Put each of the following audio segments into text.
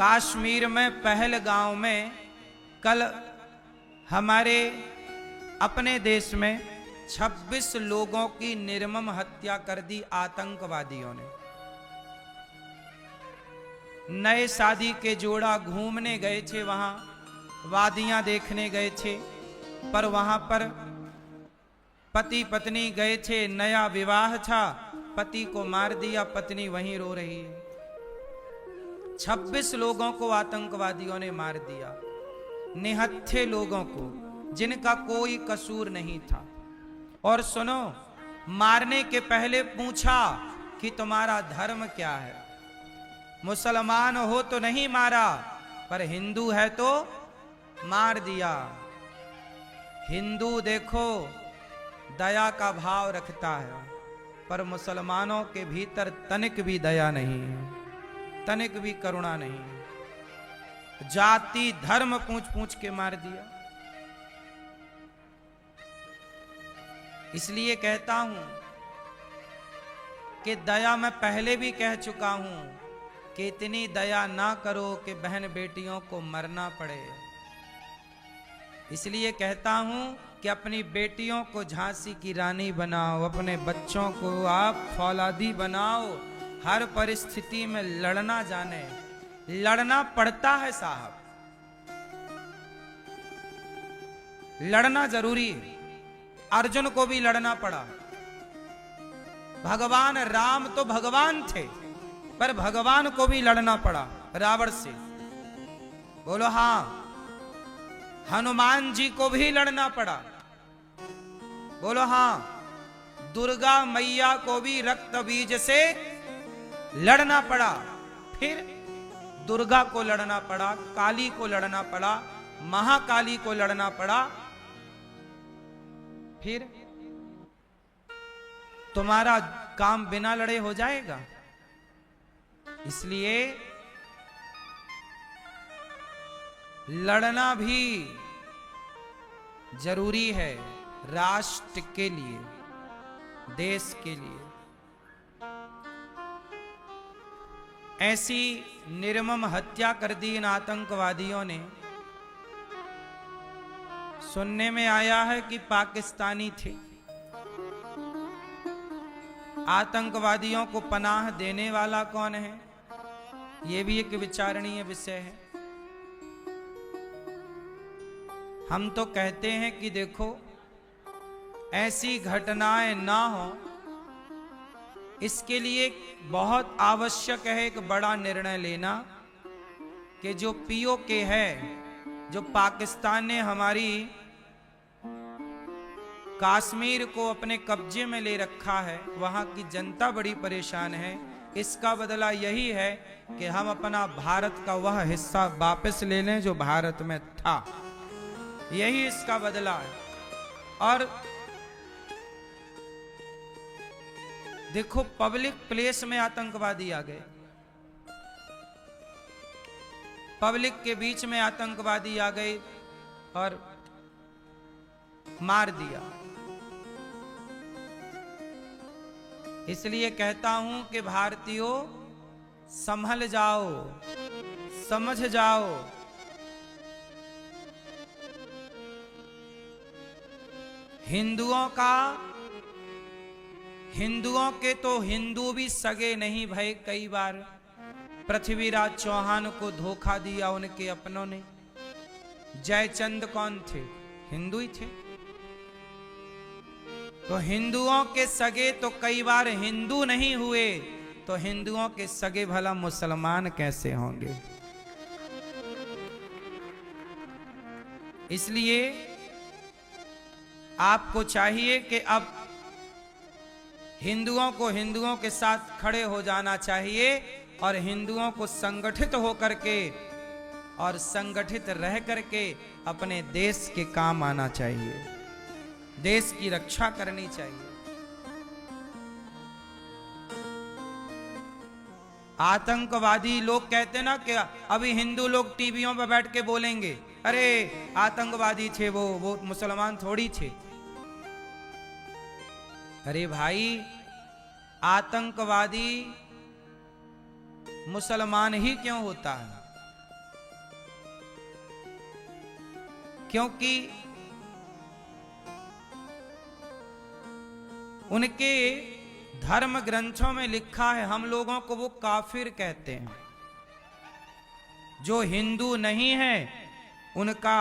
कश्मीर में पहलगांव में कल हमारे अपने देश में 26 लोगों की निर्मम हत्या कर दी आतंकवादियों ने। नए शादी के जोड़ा घूमने गए थे, वहां वादियां देखने गए थे, पर वहां पर पति पत्नी गए थे, नया विवाह था, पति को मार दिया, पत्नी वहीं रो रही है। 26 लोगों को आतंकवादियों ने मार दिया, निहत्थे लोगों को, जिनका कोई कसूर नहीं था। और सुनो, मारने के पहले पूछा कि तुम्हारा धर्म क्या है। मुसलमान हो तो नहीं मारा, पर हिंदू है तो मार दिया। हिंदू देखो दया का भाव रखता है, पर मुसलमानों के भीतर तनिक भी दया नहीं है, तनिक भी करुणा नहीं है। जाति धर्म पूछ पूछ के मार दिया। इसलिए कहता हूं कि दया मैं पहले भी कह चुका हूं कि इतनी दया ना करो कि बहन बेटियों को मरना पड़े। इसलिए कहता हूं कि अपनी बेटियों को झांसी की रानी बनाओ, अपने बच्चों को आप फौलादी बनाओ, हर परिस्थिति में लड़ना जाने। लड़ना पड़ता है साहब, लड़ना जरूरी है। अर्जुन को भी लड़ना पड़ा। भगवान राम तो भगवान थे, पर भगवान को भी लड़ना पड़ा रावण से। बोलो हां। हनुमान जी को भी लड़ना पड़ा। बोलो हां। दुर्गा मैया को भी रक्त बीज से लड़ना पड़ा। फिर दुर्गा को लड़ना पड़ा, काली को लड़ना पड़ा, महाकाली को लड़ना पड़ा। फिर तुम्हारा काम बिना लड़े हो जाएगा। इसलिए लड़ना भी जरूरी है, राष्ट्र के लिए, देश के लिए। ऐसी निर्मम हत्या कर दी इन आतंकवादियों ने। सुनने में आया है कि पाकिस्तानी थे। आतंकवादियों को पनाह देने वाला कौन है, यह भी एक विचारणीय विषय है। हम तो कहते हैं कि देखो, ऐसी घटनाएं ना हो, इसके लिए बहुत आवश्यक है एक बड़ा निर्णय लेना कि जो पीओके है, जो पाकिस्तान ने हमारी कश्मीर को अपने कब्जे में ले रखा है, वहां की जनता बड़ी परेशान है। इसका बदला यही है कि हम अपना भारत का वह हिस्सा वापस ले लें जो भारत में था। यही इसका बदला है। और देखो, पब्लिक प्लेस में आतंकवादी आ गए, पब्लिक के बीच में आतंकवादी आ गए और मार दिया। इसलिए कहता हूं कि भारतीयों, संभल जाओ, समझ जाओ। हिंदुओं के तो हिंदू भी सगे नहीं भय। कई बार पृथ्वीराज चौहान को धोखा दिया उनके अपनों ने। जयचंद कौन थे? हिंदू ही थे। तो हिंदुओं के सगे तो कई बार हिंदू नहीं हुए, तो हिंदुओं के सगे भला मुसलमान कैसे होंगे? इसलिए आपको चाहिए कि अब हिंदुओं के साथ खड़े हो जाना चाहिए और हिंदुओं को संगठित होकर के और संगठित रह करके अपने देश के काम आना चाहिए, देश की रक्षा करनी चाहिए। आतंकवादी लोग कहते ना कि अभी हिंदू लोग टीवियों पर बैठ के बोलेंगे, अरे आतंकवादी थे वो मुसलमान थोड़ी थे। अरे भाई, आतंकवादी मुसलमान ही क्यों होता है? क्योंकि उनके धर्म ग्रंथों में लिखा है, हम लोगों को वो काफिर कहते हैं। जो हिंदू नहीं है उनका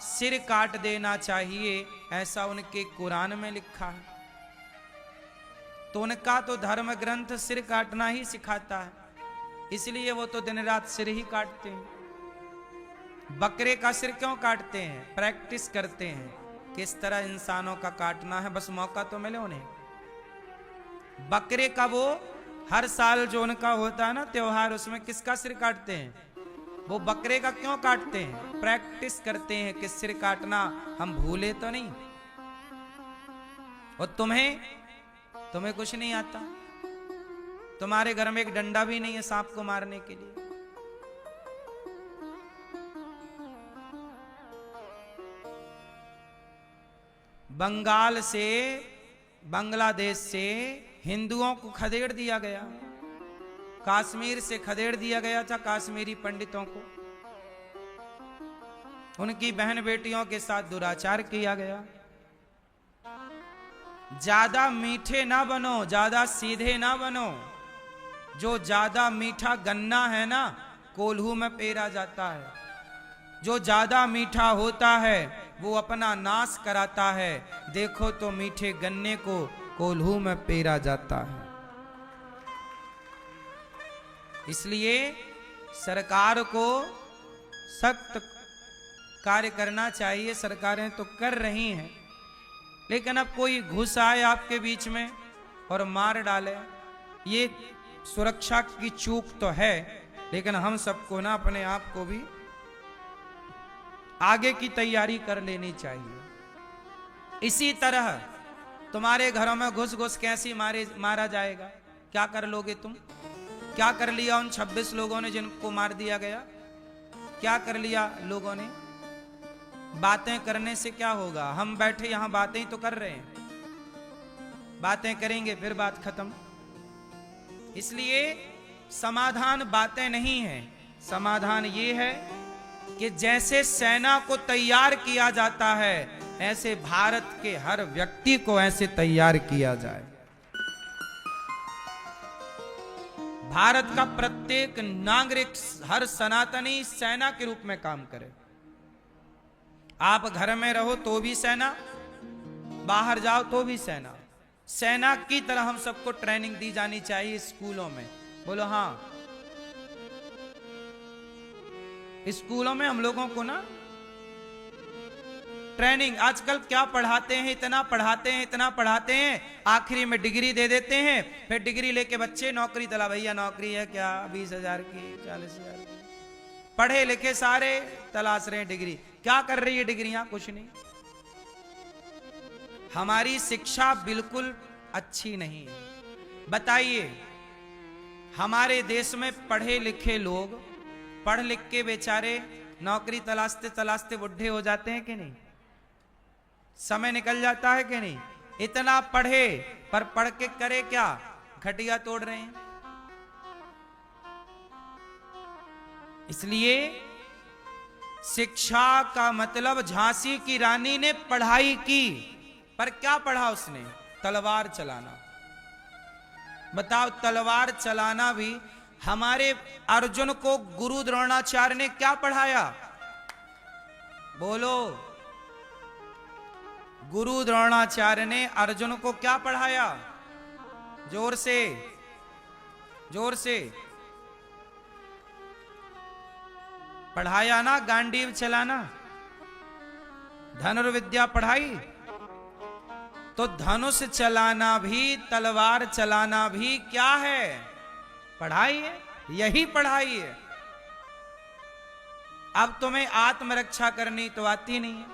सिर काट देना चाहिए, ऐसा उनके कुरान में लिखा है। तो उनका तो धर्म ग्रंथ सिर काटना ही सिखाता है, इसलिए वो तो दिन रात सिर ही काटते हैं। बकरे का सिर क्यों काटते हैं? प्रैक्टिस करते हैं किस तरह इंसानों का काटना है, बस मौका तो मिले उन्हें। बकरे का वो हर साल जो उनका होता है ना त्योहार, उसमें किसका सिर काटते हैं? वो बकरे का क्यों काटते हैं? प्रैक्टिस करते हैं कि सिर काटना हम भूले तो नहीं। और तुम्हें कुछ नहीं आता? तुम्हारे घर में एक डंडा भी नहीं है सांप को मारने के लिए? बंगाल से, बांग्लादेश से हिंदुओं को खदेड़ दिया गया, कश्मीर से खदेड़ दिया गया था कश्मीरी पंडितों को, उनकी बहन बेटियों के साथ दुराचार किया गया। ज्यादा मीठे ना बनो, ज्यादा सीधे ना बनो। जो ज्यादा मीठा गन्ना है ना, कोल्हू में पेरा जाता है। जो ज्यादा मीठा होता है वो अपना नाश कराता है। देखो तो मीठे गन्ने को कोल्हू में पेरा जाता है। इसलिए सरकार को सख्त कार्य करना चाहिए। सरकारें तो कर रही हैं, लेकिन अब कोई घुस आए आपके बीच में और मार डाले, ये सुरक्षा की चूक तो है, लेकिन हम सबको ना अपने आप को भी आगे की तैयारी कर लेनी चाहिए। इसी तरह तुम्हारे घरों में घुस घुस कैसी मारा जाएगा? क्या कर लोगे तुम? क्या कर लिया उन 26 लोगों ने जिनको मार दिया गया? क्या कर लिया लोगों ने? बातें करने से क्या होगा? हम बैठे यहां बातें ही तो कर रहे हैं, बातें करेंगे फिर बात खत्म। इसलिए समाधान बातें नहीं है, समाधान ये है कि जैसे सेना को तैयार किया जाता है, ऐसे भारत के हर व्यक्ति को ऐसे तैयार किया जाए। भारत का प्रत्येक नागरिक, हर सनातनी सेना के रूप में काम करे। आप घर में रहो तो भी सेना, बाहर जाओ तो भी सेना। सेना की तरह हम सबको ट्रेनिंग दी जानी चाहिए स्कूलों में। बोलो हाँ। स्कूलों में हम लोगों को ना ट्रेनिंग, आजकल क्या पढ़ाते हैं, इतना पढ़ाते हैं, इतना पढ़ाते हैं, आखिरी में डिग्री दे देते हैं। फिर डिग्री लेके बच्चे नौकरी तला, भैया नौकरी है क्या? 20,000 की, 40,000 की। पढ़े लिखे सारे तलाश रहे हैं डिग्री। क्या कर रही है डिग्रियां? कुछ नहीं। हमारी शिक्षा बिल्कुल अच्छी नहीं है। बताइए, हमारे देश में पढ़े लिखे लोग पढ़ लिख के बेचारे नौकरी तलाशते तलाशते बुढ़े हो जाते हैं कि नहीं? समय निकल जाता है कि नहीं? इतना पढ़े पर पढ़ के करे क्या? खटिया तोड़ रहे हैं। इसलिए शिक्षा का मतलब, झांसी की रानी ने पढ़ाई की, पर क्या पढ़ा उसने? तलवार चलाना। बताओ, तलवार चलाना भी। हमारे अर्जुन को गुरु द्रोणाचार्य ने क्या पढ़ाया? बोलो। गुरु द्रोणाचार्य ने अर्जुन को क्या पढ़ाया? जोर से, जोर से पढ़ाया ना? गांडीव चलाना, धनुर्विद्या पढ़ाई। तो धनुष चलाना भी, तलवार चलाना भी क्या है? पढ़ाई है। यही पढ़ाई है। अब तुम्हें आत्मरक्षा करनी तो आती नहीं है,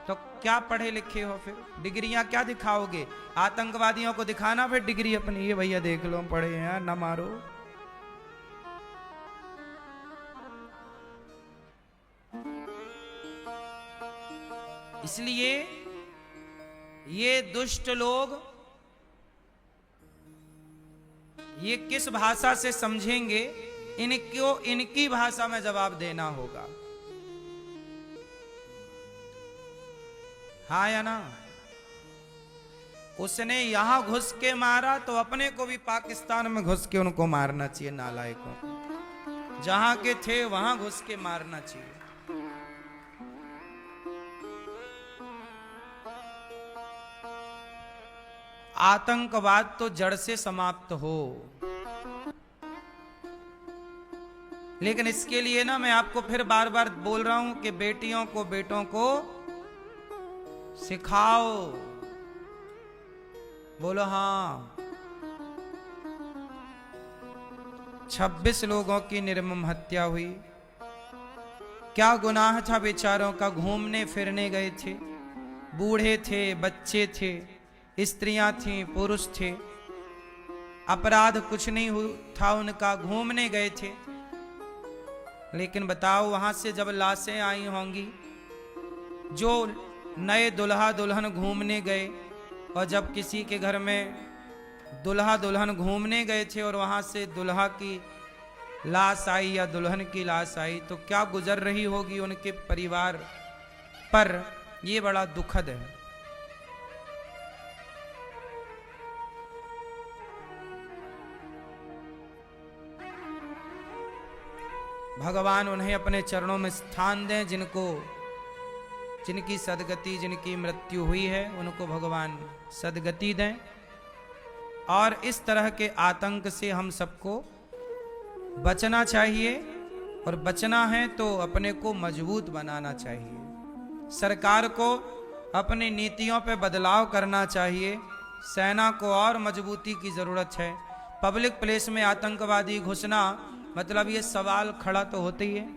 तो क्या पढ़े लिखे हो? फिर डिग्रियां क्या दिखाओगे? आतंकवादियों को दिखाना फिर डिग्री अपनी, ये भैया देख लो पढ़े हैं, ना मारो। इसलिए ये दुष्ट लोग ये किस भाषा से समझेंगे? इनको इनकी भाषा में जवाब देना होगा। हाँ या ना? उसने यहां घुस के मारा तो अपने को भी पाकिस्तान में घुस के उनको मारना चाहिए, नालायकों को। जहां के थे वहां घुस के मारना चाहिए। आतंकवाद तो जड़ से समाप्त हो, लेकिन इसके लिए ना मैं आपको फिर बार बार बोल रहा हूं कि बेटियों को बेटों को सिखाओ। बोलो हाँ। 26 लोगों की निर्मम हत्या हुई। क्या गुनाह था बेचारों का? घूमने फिरने गए थे, बूढ़े थे, बच्चे थे, स्त्रियां थीं, पुरुष थे, अपराध कुछ नहीं था उनका, घूमने गए थे। लेकिन बताओ वहां से जब लाशें आई होंगी, जो नए दुल्हा दुल्हन घूमने गए, और जब किसी के घर में दुल्हा दुल्हन घूमने गए थे और वहां से दुल्हा की लाश आई या दुल्हन की लाश आई, तो क्या गुजर रही होगी उनके परिवार पर? यह बड़ा दुखद है। भगवान उन्हें अपने चरणों में स्थान दें, जिनकी सदगति, जिनकी मृत्यु हुई है, उनको भगवान सदगति दें। और इस तरह के आतंक से हम सबको बचना चाहिए, और बचना है तो अपने को मजबूत बनाना चाहिए। सरकार को अपनी नीतियों पे बदलाव करना चाहिए। सेना को और मजबूती की जरूरत है। पब्लिक प्लेस में आतंकवादी घुसना, मतलब ये सवाल खड़ा तो होता ही है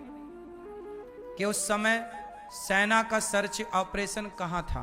कि उस समय सेना का सर्च ऑपरेशन कहां था।